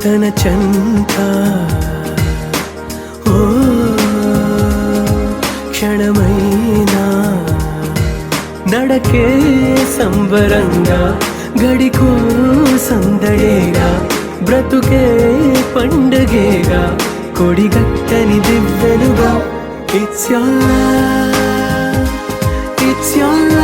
తన చెంత ఓ క్షణమైనా నడకే సంబరంగా గడికో సందడేగా బ్రతుకే పండగేగా కొడిగట్టని దివ్వెనుగా It's your love, it's your love.